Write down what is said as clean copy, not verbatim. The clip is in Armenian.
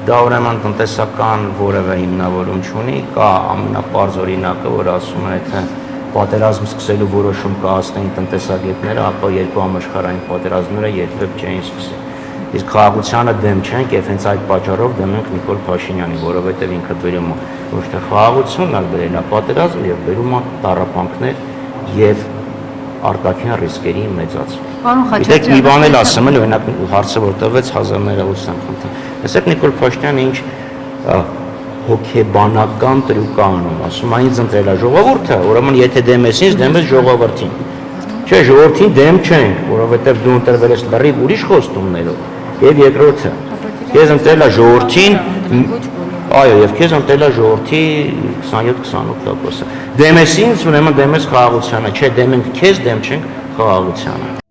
Դա ուրեմն տնտեսական որևէ հիմնավորում չունի, կա ամենապարզ օրինակը, որ ասում է, թե պատերազմ սկսելու որոշում կայացնեին տնտեսագետները, ապա երկու համաշխարհային պատերազմները երբեք չէին սկսի։ Իսկ խաղաղությանը դեմ չենք եւ հենց այդ պատճառով դեմ ենք Նիկոլ Փաշինյանին, որովհետեւ ինքը բերում է ոչ թե խաղաղություն, այլ բերել է պատերազմ եւ բերում է տառապանքներ եւ արտաքին ռիսկերի մեծացում։ Գիտեք, մի բան էլ ասեմ, օրինակ հարցը որ տվեց 1980 խնդրեմ։ Տեսեք Նիկոլ Փաշինյանը ինչ հոգեբանական տրյուկ անում, ասում է ինձ ընտրել է ժողովուրդը, ուրեմն եթե դեմ ես ինձ, դեմ ես ժողովրդին։ Չէ, ժողովրդին դեմ չենք, որովհետեւ դու ընտրվել ես լրիվ ուրիշ խոստումներով։ Եվ երկրորդը, քեզ ընտրել է ժողովրդին, այո, եւ քեզ ընտրել է ժողովրդի 27-28%-ը։ Դեմ ես ինձ, ուրեմն դեմ ես խաղաղությանը, չէ, դեմ ենք քեզ, դեմ չենք խաղաղությանը։